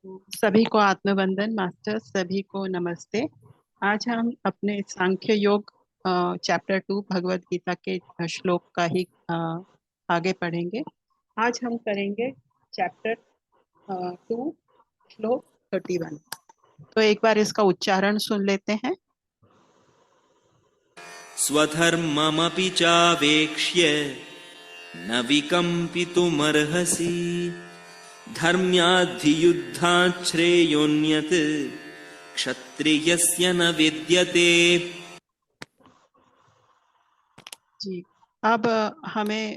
सभी को आत्मवंदन मास्टर, सभी को नमस्ते। आज हम अपने सांख्य योग चैप्टर 2 भगवत गीता के श्लोक का ही आगे पढ़ेंगे। आज हम करेंगे चैप्टर 2 श्लोक 31। तो एक बार इसका उच्चारण सुन लेते हैं। स्वधर्ममपि चावेक्ष्य न विकम्पितुमर्हसि धर्म्याद्धियुद्धात् श्रेयोऽन्यत् क्षत्रियस्य न विद्यते। जी, अब हमें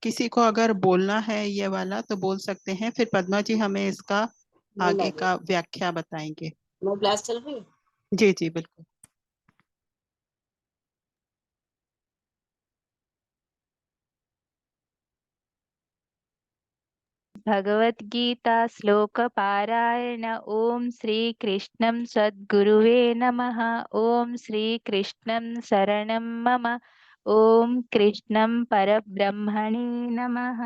किसी को अगर बोलना है ये वाला तो बोल सकते हैं, फिर पद्मा जी हमें इसका आगे का व्याख्या बताएंगे। क्लास चल रही है? जी जी बिल्कुल। भगवत गीता श्लोक पारायण। ओम श्री कृष्णं सद्गुरुवे नमः। ओम श्री कृष्णं शरणं मम। ओम कृष्णं परब्रह्मणे नमः।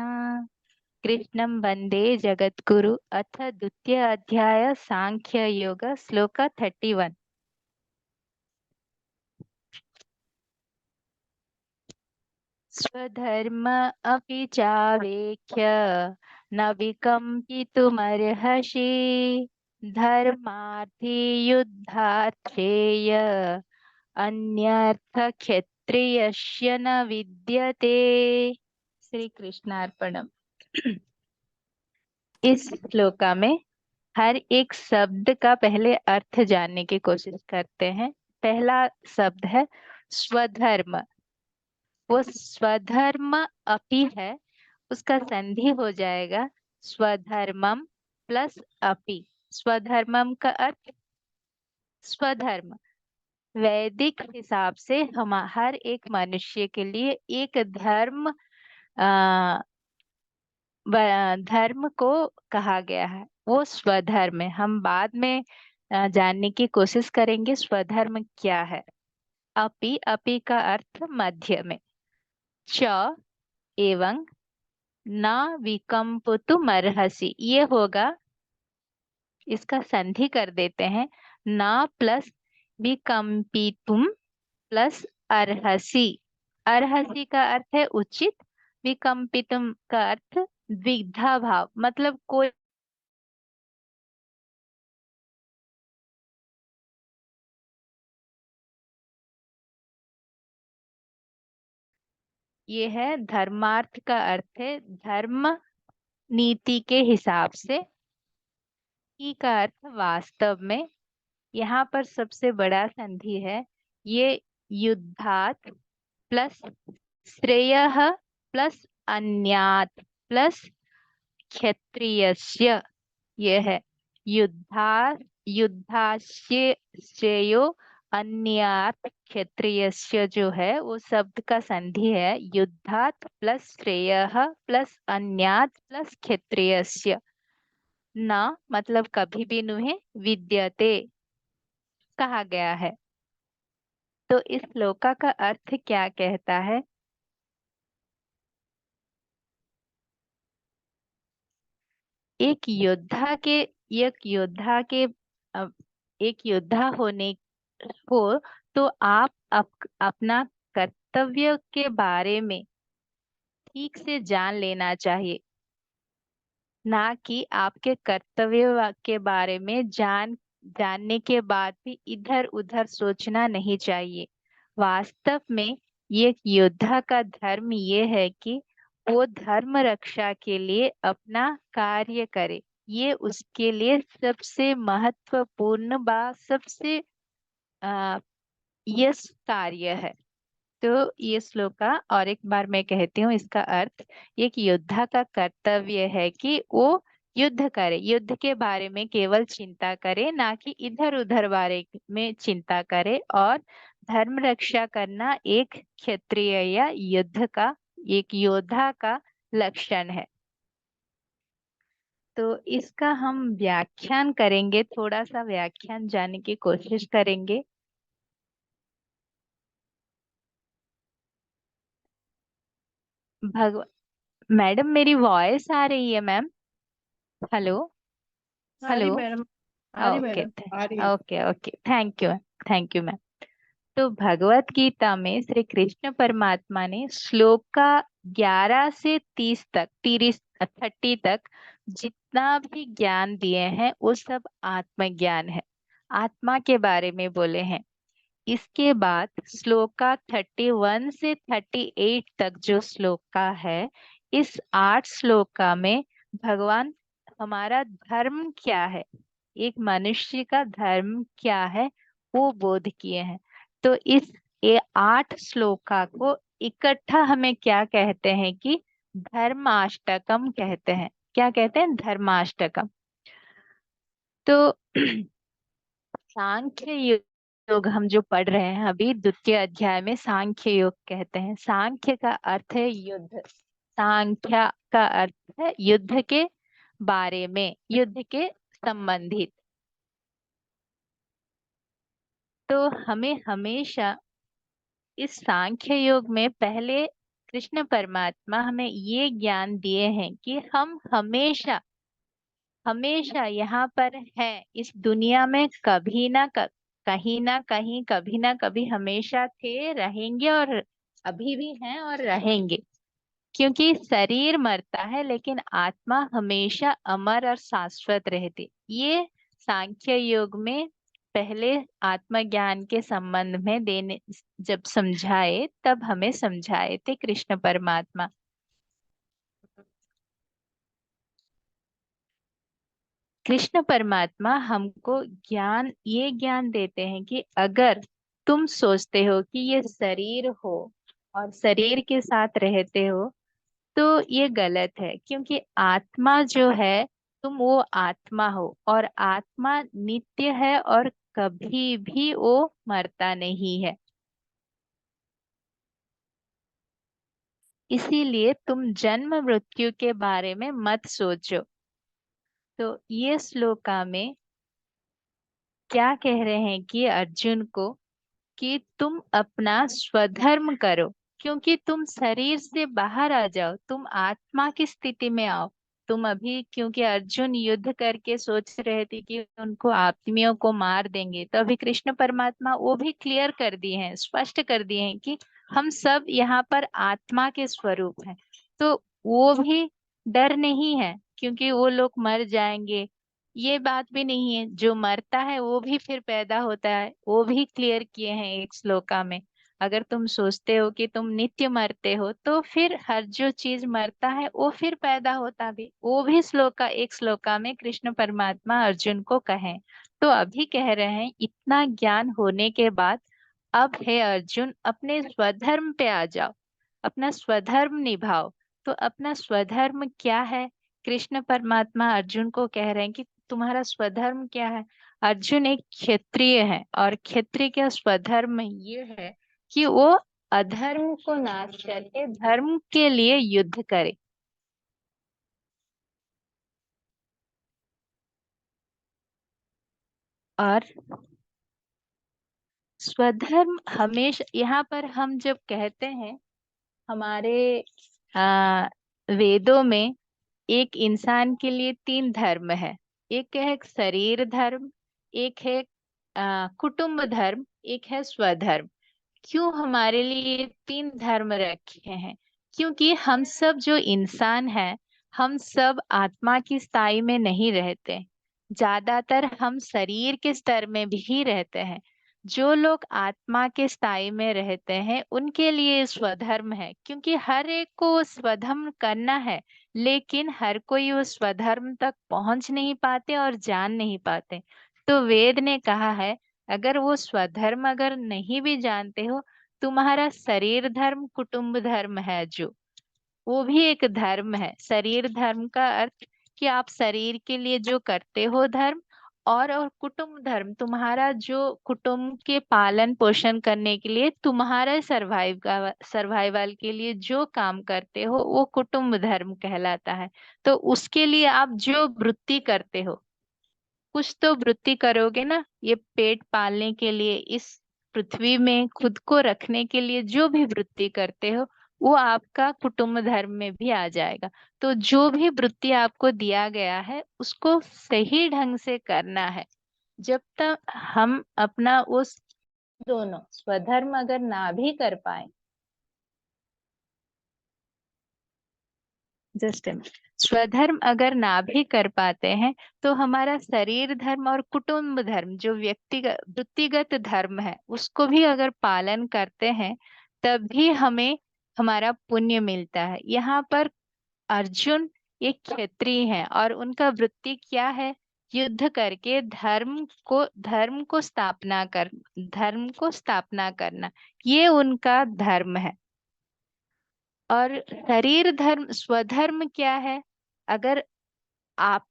कृष्णं वंदे जगद्गुरु। अथ द्वितीय अध्याय सांख्य योग श्लोक 31। स्वधर्म अपि चावेक्ष्य न विकम्पितुमर्हसि धर्मार्थी युद्धार्थेय अन्यर्थ क्षत्रियस्य न विद्यते। श्री कृष्णार्पणम। इस श्लोका में हर एक शब्द का पहले अर्थ जानने की कोशिश करते हैं। पहला शब्द है स्वधर्म। वो स्वधर्म अपि है, उसका संधि हो जाएगा स्वधर्मम प्लस अपि। स्वधर्मम का अर्थ स्वधर्म। वैदिक हिसाब से हम हर एक मनुष्य के लिए एक धर्म धर्म को कहा गया है, वो स्वधर्म है। हम बाद में जानने की कोशिश करेंगे स्वधर्म क्या है। अपि, अपि का अर्थ मध्य में। च एवं न विकम्पितुमर्हसि, ये होगा, इसका संधि कर देते हैं। न प्लस विकम्पितुम प्लस अर्हसि। अर्हसि का अर्थ है उचित, विकम्पितुम का अर्थ द्विधा भाव, मतलब कोई ये है। धर्मार्थ का अर्थ है धर्म नीति के हिसाब से। ई का अर्थ वास्तव में। यहाँ पर सबसे बड़ा संधि है ये युद्धात् प्लस श्रेयः प्लस अन्यात् प्लस क्षत्रियस्य। ये है युद्धास्य श्रेयो अन्यात् क्षत्रियस्य, जो है वो शब्द का संधि है युद्धात् प्लस श्रेयः प्लस अन्यात् प्लस क्षत्रियस्य। न मतलब कभी भी नहीं, विद्यते कहा गया है। तो इस श्लोका का अर्थ क्या कहता है? एक योद्धा के अ, एक योद्धा होने हो तो आप अपना कर्तव्य के बारे में ठीक से जान लेना चाहिए, ना कि आपके कर्तव्य के बारे में जानने के बाद भी इधर उधर सोचना नहीं चाहिए। वास्तव में ये योद्धा का धर्म ये है कि वो धर्म रक्षा के लिए अपना कार्य करे। ये उसके लिए सबसे महत्वपूर्ण सबसे आ, यश कार्य है। तो ये श्लोका और एक बार मैं कहती हूँ इसका अर्थ। एक योद्धा का कर्तव्य है कि वो युद्ध करे, युद्ध के बारे में केवल चिंता करे, ना कि इधर उधर बारे में चिंता करे। और धर्म रक्षा करना एक क्षत्रिय या युद्ध का, एक योद्धा का लक्षण है। तो इसका हम व्याख्यान करेंगे, थोड़ा सा व्याख्यान जानने की कोशिश करेंगे। भगव मैडम मेरी वॉइस आ रही है मैम? हेलो। आ रही हेलो। मैडम, आ रही ओके मैडम, आ रही है। Okay okay, thank you ma'am. तो भगवत गीता में श्री कृष्ण परमात्मा ने श्लोक का 11 से 30 तक 30 तक जितना भी ज्ञान दिए हैं वो सब आत्मज्ञान है, आत्मा के बारे में बोले हैं। इसके बाद श्लोका 31 से 38 तक जो श्लोका है, इस 8 श्लोका में भगवान हमारा धर्म क्या है, एक मनुष्य का धर्म क्या है, वो बोध किए हैं। तो इस ये 8 श्लोका को इकट्ठा हमें क्या कहते हैं कि धर्माष्टकम कहते हैं। क्या कहते हैं? धर्माष्टकम। तो सांख्य योग हम जो पढ़ रहे हैं अभी, द्वितीय अध्याय में सांख्य योग कहते हैं। सांख्य का अर्थ है युद्ध, सांख्य का अर्थ है युद्ध के बारे में, युद्ध के संबंधित। तो हमें हमेशा इस सांख्य योग में पहले कृष्ण परमात्मा हमें ये ज्ञान दिए हैं कि हम हमेशा हमेशा यहाँ पर हैं इस दुनिया में, कभी ना कहीं ना कहीं, कभी ना कभी, हमेशा थे, रहेंगे और अभी भी हैं और रहेंगे। क्योंकि शरीर मरता है लेकिन आत्मा हमेशा अमर और शाश्वत रहती। ये सांख्य योग में पहले आत्मज्ञान के संबंध में देने जब समझाए, तब हमें समझाए थे कृष्ण परमात्मा। कृष्ण परमात्मा हमको ज्ञान, ये ज्ञान देते हैं कि अगर तुम सोचते हो कि ये शरीर हो और शरीर के साथ रहते हो, तो ये गलत है। क्योंकि आत्मा जो है, तुम वो आत्मा हो और आत्मा नित्य है और कभी भी वो मरता नहीं है। इसीलिए तुम जन्म मृत्यु के बारे में मत सोचो। तो ये श्लोका में क्या कह रहे हैं कि अर्जुन को कि तुम अपना स्वधर्म करो, क्योंकि तुम शरीर से बाहर आ जाओ, तुम आत्मा की स्थिति में आओ। तुम अभी, क्योंकि अर्जुन युद्ध करके सोच रहे थे कि उनको आत्मियों को मार देंगे, तो अभी कृष्ण परमात्मा वो भी क्लियर कर दिए हैं, स्पष्ट कर दिए हैं कि हम सब यहाँ पर आत्मा के स्वरूप हैं। तो वो भी डर नहीं है क्योंकि वो लोग मर जाएंगे, ये बात भी नहीं है। जो मरता है वो भी फिर पैदा होता है, वो भी क्लियर किए हैं एक श्लोका में। अगर तुम सोचते हो कि तुम नित्य मरते हो, तो फिर हर जो चीज मरता है वो फिर पैदा होता भी, वो भी श्लोका, एक श्लोका में कृष्ण परमात्मा अर्जुन को कहें। तो अभी कह रहे हैं इतना ज्ञान होने के बाद अब हे अर्जुन अपने स्वधर्म पे आ जाओ, अपना स्वधर्म निभाओ। तो अपना स्वधर्म क्या है? कृष्ण परमात्मा अर्जुन को कह रहे हैं कि तुम्हारा स्वधर्म क्या है। अर्जुन एक क्षत्रिय है और क्षत्रिय का स्वधर्म ये है कि वो अधर्म को नाश करके धर्म के लिए युद्ध करे। और स्वधर्म हमेशा, यहाँ पर हम जब कहते हैं हमारे आ, वेदों में, एक इंसान के लिए 3 धर्म है। एक है शरीर धर्म, एक है कुटुंब धर्म, एक है स्वधर्म। क्यों हमारे लिए ये 3 धर्म रखे हैं? क्योंकि हम सब जो इंसान हैं, हम सब आत्मा की स्थाई में नहीं रहते, ज्यादातर हम शरीर के स्तर में भी रहते हैं। जो लोग आत्मा के स्थाई में रहते हैं उनके लिए स्वधर्म है, क्योंकि हर एक को वो स्वधर्म करना है, लेकिन हर कोई वो स्वधर्म तक पहुंच नहीं पाते और जान नहीं पाते। तो वेद ने कहा है, अगर वो स्वधर्म अगर नहीं भी जानते हो, तुम्हारा शरीर धर्म, कुटुंब धर्म है जो, वो भी एक धर्म है। शरीर धर्म का अर्थ कि आप शरीर के लिए जो करते हो धर्म, और कुटुंब धर्म, तुम्हारा जो कुटुंब के पालन पोषण करने के लिए, तुम्हारा सर्वाइवल के लिए जो काम करते हो, वो कुटुंब धर्म कहलाता है। तो उसके लिए आप जो वृत्ति करते हो, कुछ तो वृत्ति करोगे ना, ये पेट पालने के लिए, इस पृथ्वी में खुद को रखने के लिए जो भी वृत्ति करते हो, वो आपका कुटुंब धर्म में भी आ जाएगा। तो जो भी वृत्ति आपको दिया गया है उसको सही ढंग से करना है। जब तक हम अपना उस दोनों स्वधर्म अगर ना भी कर पाए, जस्ट स्वधर्म अगर ना भी कर पाते हैं, तो हमारा शरीर धर्म और कुटुंब धर्म जो व्यक्तिगत वृत्तिगत धर्म है उसको भी अगर पालन करते हैं, तब भी हमें हमारा पुण्य मिलता है। यहाँ पर अर्जुन एक क्षत्रिय है और उनका वृत्ति क्या है? युद्ध करके धर्म को स्थापना करना, ये उनका धर्म है। और शरीर धर्म स्वधर्म क्या है? अगर आप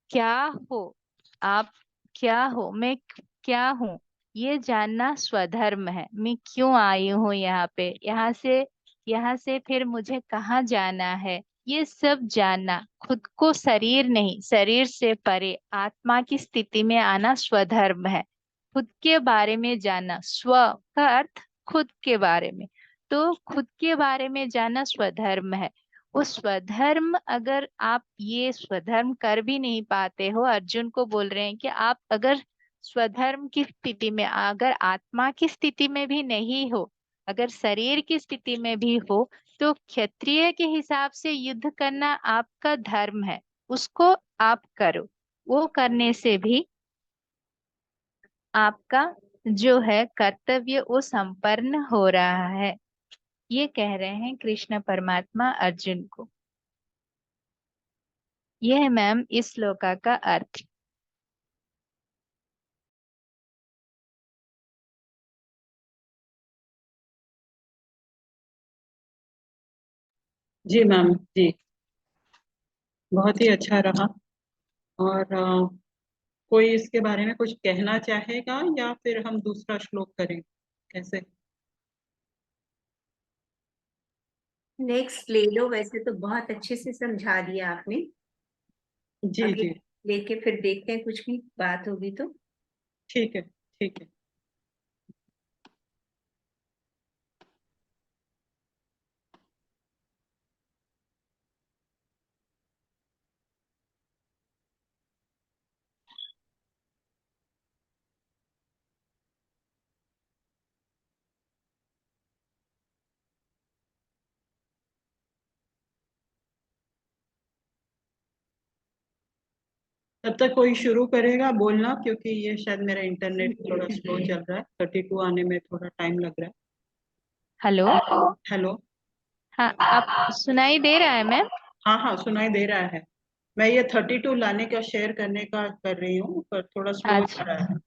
क्या हो, आप क्या हो, मैं क्या हूँ, ये जानना स्वधर्म है। मैं क्यों आई हूँ यहाँ पे, यहाँ से फिर मुझे कहाँ जाना है, ये सब जानना। खुद को शरीर नहीं, शरीर से परे आत्मा की स्थिति में आना स्वधर्म है। खुद के बारे में जानना, स्व का अर्थ खुद के बारे में, तो खुद के बारे में जानना स्वधर्म है। वो स्वधर्म अगर आप ये स्वधर्म कर भी नहीं पाते हो, अर्जुन को बोल रहे हैं कि आप अगर स्वधर्म की स्थिति में, अगर आत्मा की स्थिति में भी नहीं हो, अगर शरीर की स्थिति में भी हो, तो क्षत्रिय के हिसाब से युद्ध करना आपका धर्म है, उसको आप करो। वो करने से भी आपका जो है कर्तव्य वो संपन्न हो रहा है। ये कह रहे हैं कृष्ण परमात्मा अर्जुन को। यह है मैम इस श्लोका का अर्थ। जी मैम जी, बहुत ही अच्छा रहा। और कोई इसके बारे में कुछ कहना चाहेगा या फिर हम दूसरा श्लोक करें, कैसे? नेक्स्ट ले लो, वैसे तो बहुत अच्छे से समझा दिया आपने। जी अभी जी, लेके फिर देखते हैं, कुछ भी बात होगी तो। ठीक है ठीक है। तब तक कोई शुरू करेगा बोलना, क्योंकि ये शायद मेरा इंटरनेट थोड़ा स्लो चल रहा है, 32 आने में थोड़ा टाइम लग रहा हेलो। है। हेलो। हाँ, आप सुनाई दे रहा है मैम? हाँ हाँ, सुनाई दे रहा है। मैं ये 32 लाने का, शेयर करने का कर रही हूँ, पर थोड़ा स्लो जा अच्छा। रहा है। हाँ,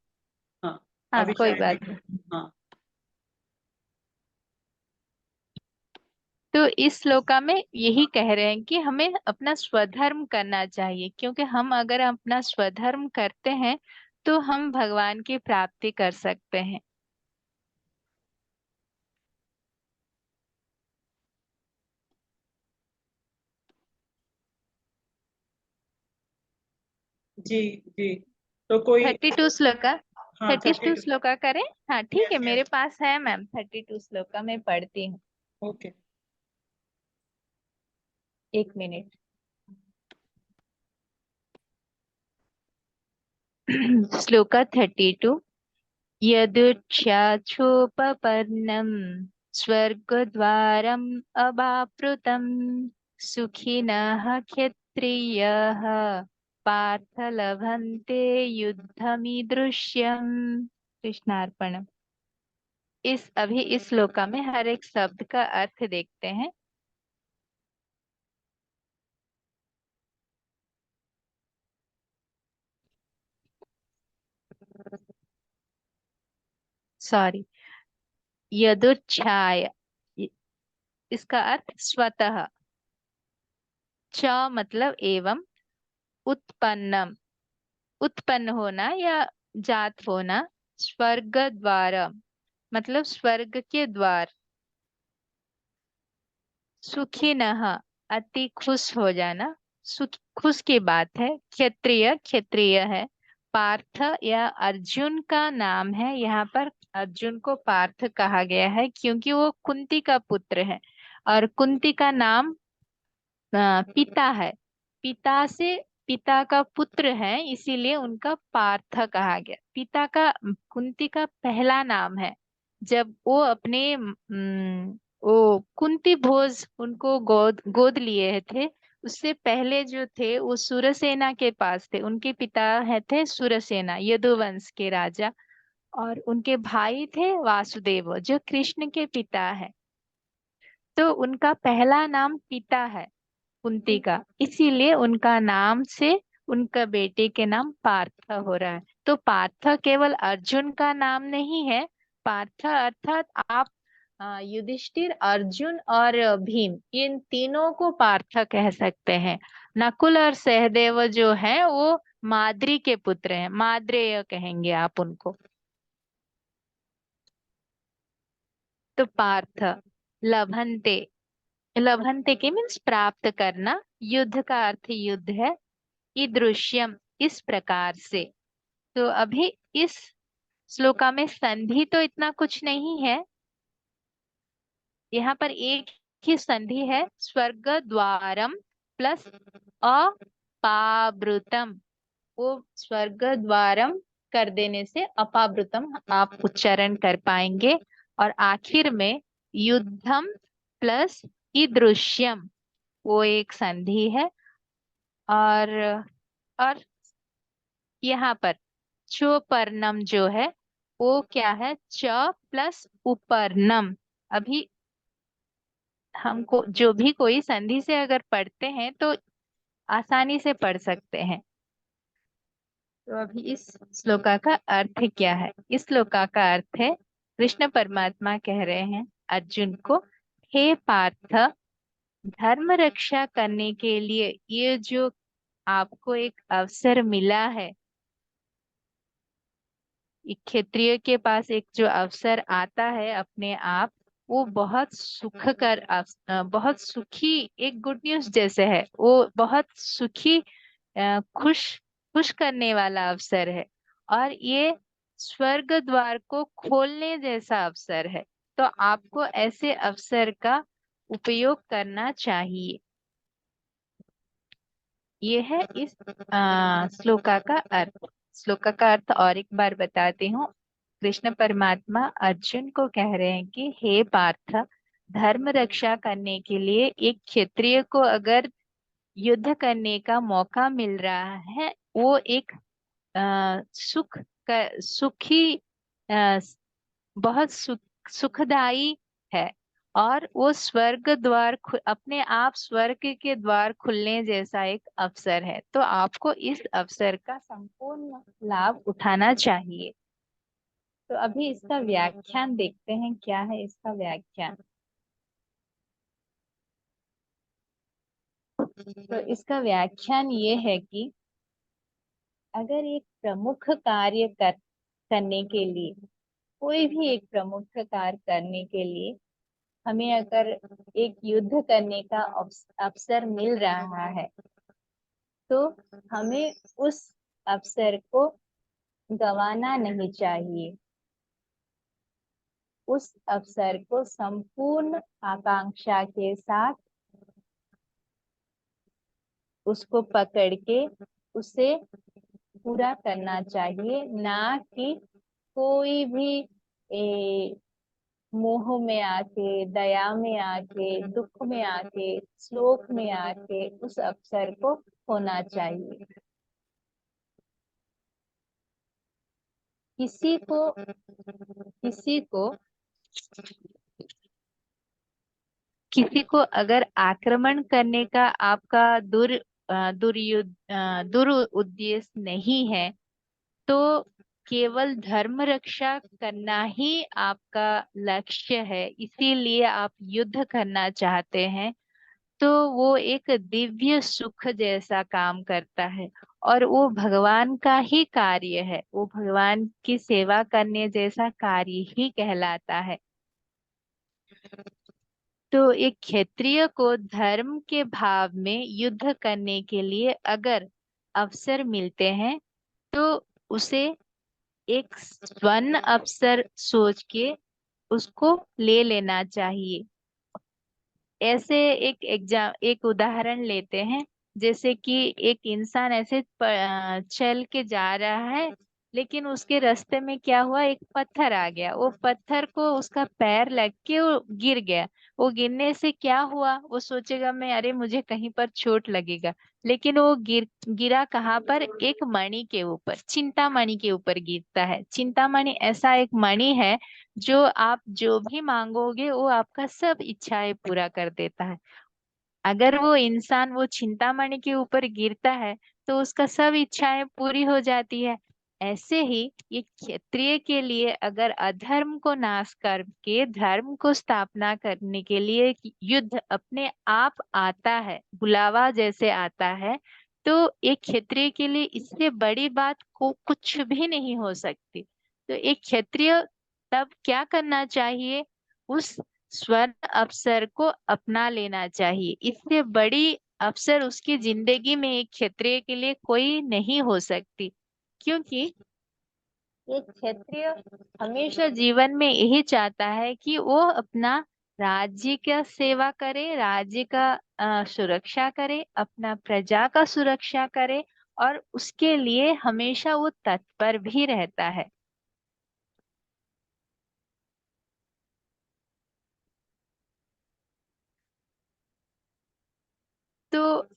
हाँ, अभी कोई शायद बात नहीं। हाँ। तो इस श्लोका में यही कह रहे हैं कि हमें अपना स्वधर्म करना चाहिए, क्योंकि हम अगर अपना स्वधर्म करते हैं तो हम भगवान की प्राप्ति कर सकते हैं। जी जी, तो कोई 32 श्लोका, हाँ 32 32। श्लोका करें? हाँ ठीक है, यस मेरे यस। पास है मैम 32 श्लोका, मैं पढ़ती हूँ। ओके। एक मिनट। श्लोका 32। यदुच्छाछोपपन्नम् स्वर्गद्वारम् अवाप्नुतम् सुखिनः क्षत्रियः पार्थ लभन्ते युद्धमीदृश्यम्। कृष्णार्पणम्। अभी इस श्लोका में हर एक शब्द का अर्थ देखते हैं। सॉरी। यदुच्छाय, इसका अर्थ स्वतः, च मतलब एवं, उत्पन्नम उत्पन्न होना या जात होना, स्वर्ग द्वार मतलब स्वर्ग के द्वार, सुखिनः अति खुश हो जाना, सुख खुश की बात है। क्षत्रिय क्षत्रिय है। पार्थ या अर्जुन का नाम है, यहाँ पर अर्जुन को पार्थ कहा गया है क्योंकि वो कुंती का पुत्र है। और कुंती का नाम पिता है। पिता से पिता का पुत्र है, इसीलिए उनका पार्थ कहा गया। पिता का कुंती का पहला नाम है। जब वो अपने वो कुंती भोज उनको गोद गोद लिए थे, उससे पहले जो थे वो सुरसेना के पास थे। उनके पिता है थे सुरसेना, यदुवंश के राजा। और उनके भाई थे वासुदेव जो कृष्ण के पिता है। तो उनका पहला नाम पिता है कुंती का, इसीलिए उनका नाम से उनका बेटे के नाम पार्थ हो रहा है। तो पार्थ केवल अर्जुन का नाम नहीं है। पार्थ अर्थात आप युधिष्ठिर, अर्जुन और भीम, इन तीनों को पार्थ कह सकते हैं। नकुल और सहदेव जो है वो माद्री के पुत्र हैं, माद्रेय कहेंगे आप उनको। तो पार्थ लभन्ते, लभन्ते के मीन्स प्राप्त करना, युद्ध का अर्थ युद्ध है। ईदृश्यम इस प्रकार से। तो अभी इस श्लोका में संधि तो इतना कुछ नहीं है। यहाँ पर एक ही संधि है, स्वर्ग द्वारम प्लस अपावृतम। वो स्वर्ग द्वारम कर देने से अपावृतम आप उच्चारण कर पाएंगे। और आखिर में युद्धम प्लस ईदृश्यम, वो एक संधि है। और यहाँ पर चोपर्णम जो है वो क्या है, च प्लस उपर्णम। अभी हमको जो भी कोई संधि से अगर पढ़ते हैं तो आसानी से पढ़ सकते हैं। तो अभी इस श्लोका का अर्थ क्या है? इस श्लोका का अर्थ है, कृष्ण परमात्मा कह रहे हैं अर्जुन को, हे पार्थ, धर्म रक्षा करने के लिए ये जो आपको एक अवसर मिला है, एक क्षत्रिय के पास एक जो अवसर आता है अपने आप, वो बहुत बहुत सुखी, एक गुड न्यूज जैसे है। वो बहुत सुखी, खुश खुश करने वाला अवसर है। और ये स्वर्ग द्वार को खोलने जैसा अवसर है। तो आपको ऐसे अवसर का उपयोग करना चाहिए। ये है इस श्लोका का अर्थ। श्लोका का अर्थ और एक बार बताती हूँ। कृष्ण परमात्मा अर्जुन को कह रहे हैं कि हे पार्थ, धर्म रक्षा करने के लिए एक क्षत्रिय को अगर युद्ध करने का मौका मिल रहा है, वो एक सुखी, अ, बहुत सुखदाई है। और वो स्वर्ग द्वार अपने आप स्वर्ग के द्वार खुलने जैसा एक अवसर है। तो आपको इस अवसर का संपूर्ण लाभ उठाना चाहिए। तो अभी इसका व्याख्यान देखते हैं, क्या है इसका व्याख्यान। तो इसका व्याख्यान ये है कि अगर एक प्रमुख कार्य करने के लिए, कोई भी एक प्रमुख कार्य करने के लिए हमें अगर एक युद्ध करने का अवसर मिल रहा है, तो हमें उस अवसर को गंवाना नहीं चाहिए। उस अवसर को संपूर्ण आकांक्षा के साथ उसको पकड़ के उसे पूरा करना चाहिए, ना कि कोई भी मोह में आके, दया में आके, दुख में आके, श्लोक में आके उस अवसर को होना चाहिए। किसी को किसी को किसी को अगर आक्रमण करने का आपका दुर उद्देश्य नहीं है, तो केवल धर्म रक्षा करना ही आपका लक्ष्य है, इसीलिए आप युद्ध करना चाहते हैं, तो वो एक दिव्य सुख जैसा काम करता है। और वो भगवान का ही कार्य है, वो भगवान की सेवा करने जैसा कार्य ही कहलाता है। तो एक क्षत्रिय को धर्म के भाव में युद्ध करने के लिए अगर अवसर मिलते हैं, तो उसे एक स्वर्ण अवसर सोच के उसको ले लेना चाहिए। ऐसे एक उदाहरण लेते हैं। जैसे कि एक इंसान ऐसे चल के जा रहा है, लेकिन उसके रास्ते में क्या हुआ, एक पत्थर आ गया। वो पत्थर को उसका पैर लग के वो गिर गया। वो गिरने से क्या हुआ, वो सोचेगा मैं, अरे मुझे कहीं पर चोट लगेगा। लेकिन वो गिरा कहाँ पर, एक मणि के ऊपर, चिंतामणि के ऊपर गिरता है। चिंतामणि ऐसा एक मणि है जो आप जो भी मांगोगे वो आपका सब इच्छाएं पूरा कर देता है। अगर वो इंसान वो चिंतामणि के ऊपर गिरता है तो उसका सब इच्छाएं पूरी हो जाती है। ऐसे ही ये क्षत्रिय के लिए अगर अधर्म को नाश करके धर्म को स्थापना करने के लिए युद्ध अपने आप आता है, बुलावा जैसे आता है, तो एक क्षत्रिय के लिए इससे बड़ी बात को कुछ भी नहीं हो सकती। तो एक क्षत्रिय तब क्या करना चाहिए, उस स्वर्ण अवसर को अपना लेना चाहिए। इससे बड़ी अवसर उसकी जिंदगी में एक क्षत्रिय के लिए कोई नहीं हो सकती। क्योंकि एक क्षत्रिय हमेशा जीवन में यही चाहता है कि वो अपना राज्य का सेवा करे, राज्य का सुरक्षा करे, अपना प्रजा का सुरक्षा करे, और उसके लिए हमेशा वो तत्पर भी रहता है। तो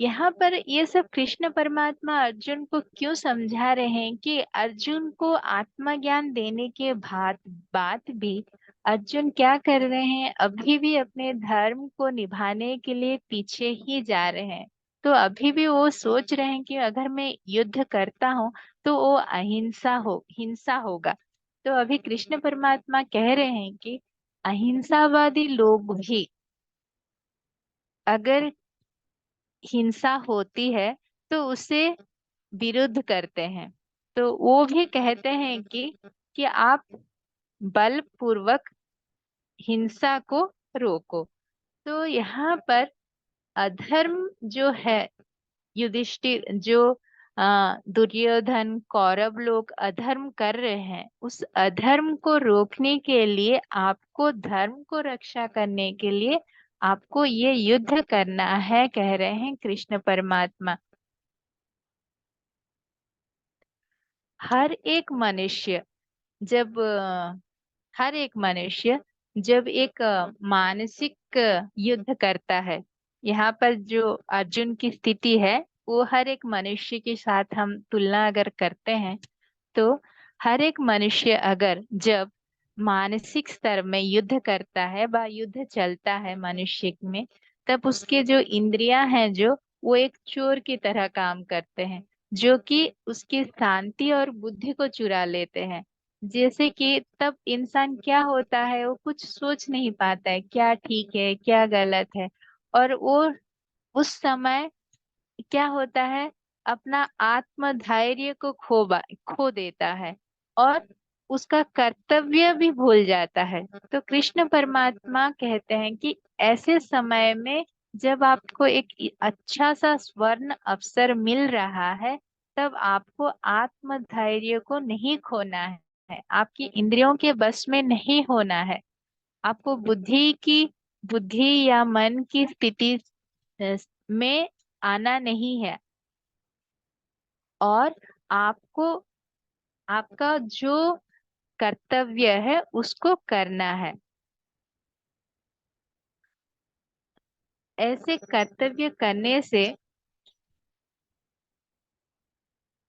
यहाँ पर ये सब कृष्ण परमात्मा अर्जुन को क्यों समझा रहे हैं कि अर्जुन को आत्मज्ञान देने के बाद भी अर्जुन क्या कर रहे हैं, अभी भी अपने धर्म को निभाने के लिए पीछे ही जा रहे हैं। तो अभी भी वो सोच रहे हैं कि अगर मैं युद्ध करता हूँ तो वो हिंसा होगा। तो अभी कृष्ण परमात्मा कह रहे हैं कि अहिंसावादी लोग भी अगर हिंसा होती है तो उसे विरुद्ध करते हैं। तो वो भी कहते हैं कि आप बलपूर्वक हिंसा को रोको। तो यहाँ पर अधर्म जो है, युधिष्ठिर जो दुर्योधन कौरव लोग अधर्म कर रहे हैं, उस अधर्म को रोकने के लिए, आपको धर्म को रक्षा करने के लिए आपको ये युद्ध करना है, कह रहे हैं कृष्ण परमात्मा। हर एक मनुष्य जब हर एक मनुष्य जब एक मानसिक युद्ध करता है, यहाँ पर जो अर्जुन की स्थिति है वो हर एक मनुष्य के साथ हम तुलना अगर करते हैं, तो हर एक मनुष्य अगर जब मानसिक स्तर में युद्ध करता है व युद्ध चलता है मनुष्य में, तब उसके जो इंद्रियां हैं जो वो एक चोर की तरह काम करते हैं, जो कि उसकी शांति और बुद्धि को चुरा लेते हैं। जैसे कि तब इंसान क्या होता है, वो कुछ सोच नहीं पाता है, क्या ठीक है क्या गलत है। और वो उस समय क्या होता है, अपना आत्म धैर्य को खो देता है, और उसका कर्तव्य भी भूल जाता है। तो कृष्ण परमात्मा कहते हैं कि ऐसे समय में जब आपको एक अच्छा सा स्वर्ण अवसर मिल रहा है, तब आपको आत्म धैर्य को नहीं खोना है, आपकी इंद्रियों के बस में नहीं होना है। आपको बुद्धि या मन की स्थिति में आना नहीं है, और आपको आपका जो कर्तव्य है उसको करना है। ऐसे कर्तव्य करने से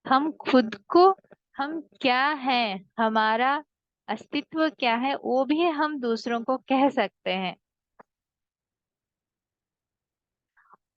हम खुद को, हम क्या हैं, हमारा अस्तित्व क्या है, वो भी हम दूसरों को कह सकते हैं।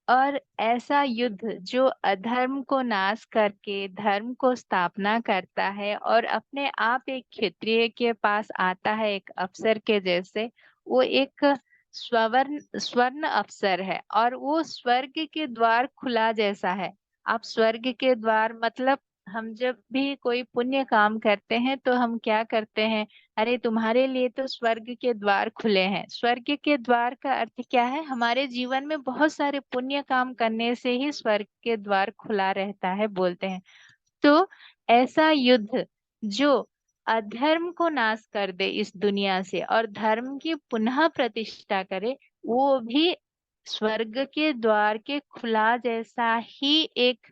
और ऐसा युद्ध जो अधर्म को नाश करके धर्म को स्थापना करता है और अपने आप एक क्षत्रिय के पास आता है एक अवसर के जैसे, वो एक स्वर्ण अवसर है, और वो स्वर्ग के द्वार खुला जैसा है। आप स्वर्ग के द्वार मतलब, हम जब भी कोई पुण्य काम करते हैं तो हम क्या करते हैं, अरे तुम्हारे लिए तो स्वर्ग के द्वार खुले हैं। स्वर्ग के द्वार का अर्थ क्या है, हमारे जीवन में बहुत सारे पुण्य काम करने से ही स्वर्ग के द्वार खुला रहता है बोलते हैं। तो ऐसा युद्ध जो अधर्म को नाश कर दे इस दुनिया से और धर्म की पुनः प्रतिष्ठा करे, वो भी स्वर्ग के द्वार के खुला जैसा ही एक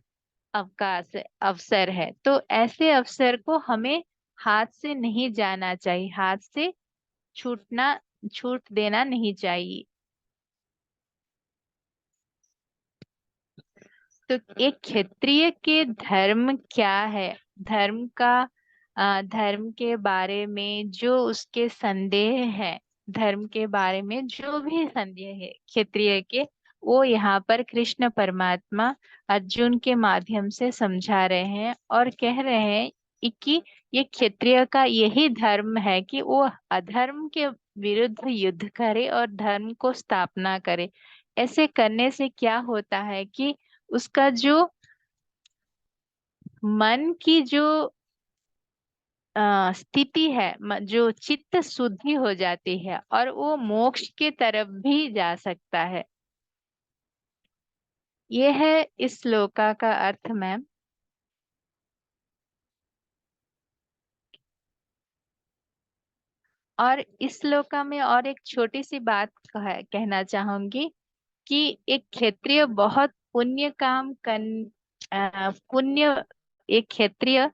अवसर है। तो ऐसे अवसर को हमें हाथ से नहीं जाना चाहिए, हाथ से छूट देना नहीं चाहिए। तो एक क्षत्रिय के धर्म क्या है, धर्म के बारे में जो उसके संदेह है, धर्म के बारे में जो भी संदेह है क्षत्रिय के, वो यहाँ पर कृष्ण परमात्मा अर्जुन के माध्यम से समझा रहे हैं और कह रहे हैं कि ये क्षत्रिय का यही धर्म है कि वो अधर्म के विरुद्ध युद्ध करे और धर्म को स्थापना करे। ऐसे करने से क्या होता है कि उसका जो मन की जो स्थिति है, जो चित्त शुद्धि हो जाती है और वो मोक्ष के तरफ भी जा सकता है। ये है इस श्लोका का अर्थ मैम। और इस श्लोका में और एक छोटी सी बात कहना चाहूंगी कि एक क्षत्रिय बहुत पुण्य काम कर पुण्य एक क्षत्रिय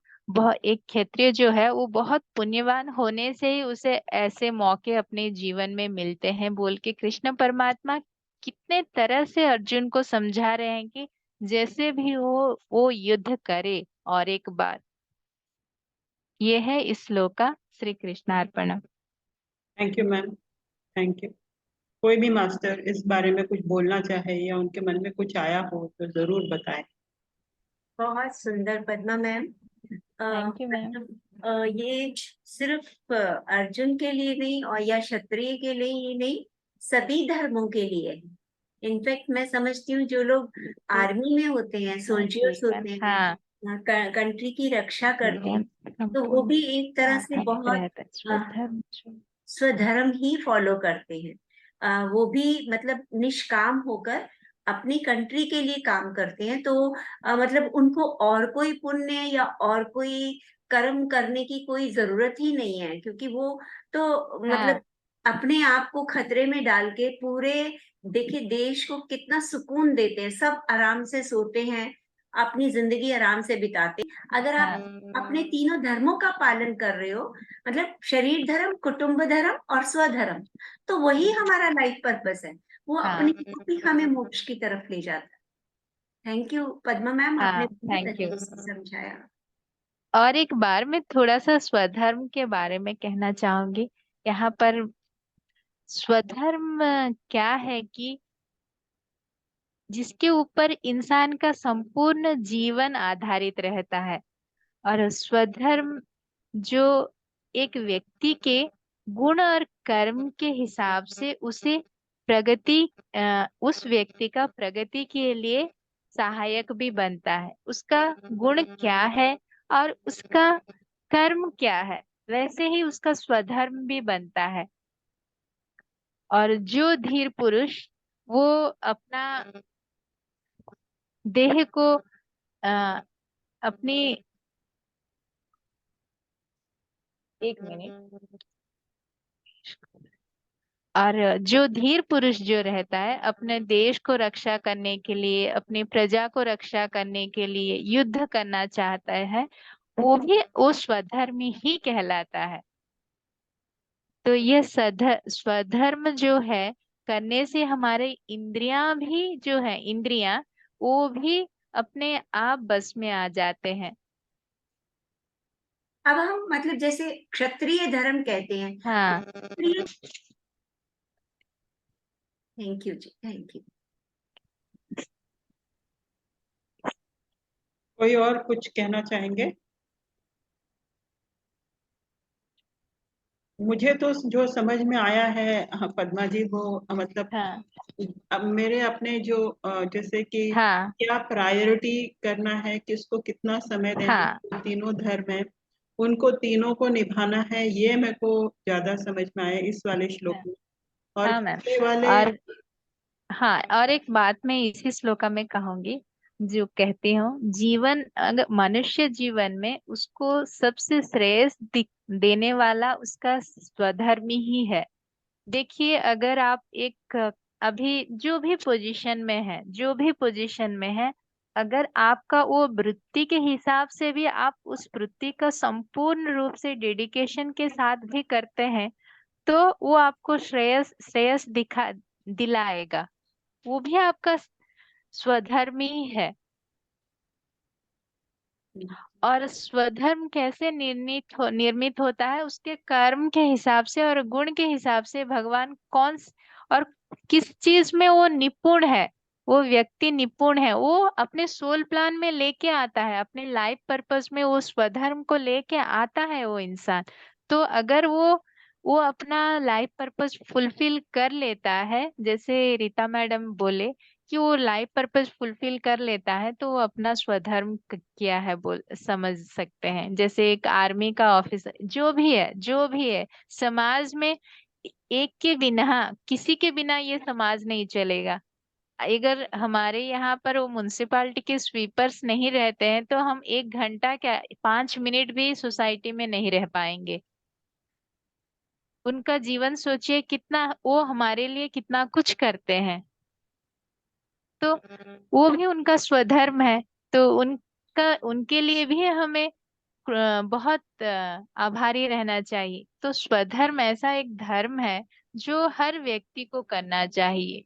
एक क्षत्रिय जो है वो बहुत पुण्यवान होने से ही उसे ऐसे मौके अपने जीवन में मिलते हैं बोल के कृष्ण परमात्मा कितने तरह से अर्जुन को समझा रहे हैं कि जैसे भी हो वो युद्ध करे। और एक बार ये है इस श्लोक का। श्री कृष्णार्पणम। Thank you ma'am, thank you. कोई भी मास्टर इस बारे में कुछ बोलना चाहे या उनके मन में कुछ आया हो तो जरूर बताएं। बहुत सुंदर Padma ma'am. Thank you ma'am. मतलब ये सिर्फ अर्जुन के लिए नहीं और या क्षत्रिय के लिए ही नहीं, सभी धर्मों के लिए है। इनफैक्ट मैं समझती हूँ जो लोग आर्मी में होते हैं, सोल्जर्स ठीक है। होते हैं, हाँ। कंट्री की रक्षा करते हैं, तो वो संपूर्ण भी एक तरह से आधारित बहुत रहता है स्वधर्म। स्वधर्म ही फॉलो करते हैं। वो भी मतलब निष्काम होकर अपनी कंट्री के लिए काम करते हैं। तो मतलब उनको और कोई पुण्य या और कोई कर्म करने की कोई जरूरत ही नहीं है, क्योंकि वो तो मतलब हाँ। अपने आप को खतरे में डाल के पूरे, देखिए देश को कितना सुकून देते हैं, सब आराम से सोते हैं, अपनी जिंदगी आराम से बिताते हैं। अगर आप अपने तीनों धर्मों का पालन कर रहे हो, मतलब शरीर धर्म, कुटुंब धर्म और स्वधर्म, तो वही हमारा लाइफ पर्पस है। वो हाँ। अपने आप ही हमें मोक्ष की तरफ ले जाता है। थैंक यू पद्मा मैम, आपने हाँ। बहुत थैंक यू। अच्छे से समझाया। और एक बार मैं थोड़ा सा स्वधर्म के बारे में कहना चाहूंगी। यहाँ पर स्वधर्म क्या है कि जिसके ऊपर इंसान का संपूर्ण जीवन आधारित रहता है। और स्वधर्म जो एक व्यक्ति के गुण और कर्म के हिसाब से उसे प्रगति उस व्यक्ति का प्रगति के लिए सहायक भी बनता है। उसका गुण क्या है और उसका कर्म क्या है, वैसे ही उसका स्वधर्म भी बनता है। और जो धीर पुरुष वो अपना देह को अ, अपनी एक मिनट। और जो धीर पुरुष जो रहता है अपने देश को रक्षा करने के लिए, अपनी प्रजा को रक्षा करने के लिए युद्ध करना चाहता है, वो स्वधर्मी ही कहलाता है। तो ये स्वधर्म जो है करने से हमारे इंद्रियां भी जो है, इंद्रियां वो भी अपने आप बस में आ जाते हैं। अब हम मतलब जैसे क्षत्रिय धर्म कहते हैं, हाँ। Kshatriya, thank you ji, thank you. कोई और कुछ कहना चाहेंगे? मुझे तो जो समझ में आया है पद्मा जी, वो मतलब हाँ। अब मेरे अपने जो जैसे कि हाँ। क्या प्रायोरिटी करना है, किसको कितना समय देना हाँ। है, तीनों धर्म है उनको तीनों को निभाना है, ये मेरे को ज्यादा समझ में आया इस वाले श्लोक हाँ। में। और हाँ मैम। पिछले वाले और हाँ, और एक बात मैं इसी श्लोका में कहूंगी, जो कहती हूँ जीवन, अगर मनुष्य जीवन में उसको सबसे श्रेष्ठ देने वाला उसका स्वधर्म ही है। देखिए, अगर आप एक अभी जो भी पोजीशन में है, जो भी पोजीशन में है, अगर आपका वो वृत्ति के हिसाब से भी आप उस वृत्ति का संपूर्ण रूप से डेडिकेशन के साथ भी करते हैं, तो वो आपको श्रेयस श्रेयस दिलाएगा। वो भी आपका स्वधर्म ही है। और स्वधर्म कैसे निर्मित होता है? उसके कर्म के हिसाब से और गुण के हिसाब से भगवान और किस चीज में वो निपुण है, वो व्यक्ति निपुण है, वो अपने सोल प्लान में लेके आता है, अपने लाइफ पर्पस में वो स्वधर्म को लेके आता है वो इंसान। तो अगर वो अपना लाइफ पर्पस फुलफिल कर लेता है, जैसे रीता मैडम बोले कि वो लाइफ पर्पस फुलफिल कर लेता है, तो वो अपना स्वधर्म किया है बोल समझ सकते हैं। जैसे एक आर्मी का ऑफिसर, जो भी है समाज में, एक के बिना, किसी के बिना ये समाज नहीं चलेगा। अगर हमारे यहाँ पर वो म्युनिसिपालिटी के स्वीपर्स नहीं रहते हैं, तो हम 1 घंटा क्या 5 मिनट भी सोसाइटी में नहीं रह पाएंगे। उनका जीवन सोचिए, कितना वो हमारे लिए कितना कुछ करते हैं। तो वो भी उनका स्वधर्म है। तो उनके लिए भी हमें बहुत आभारी रहना चाहिए। तो स्वधर्म ऐसा एक धर्म है जो हर व्यक्ति को करना चाहिए।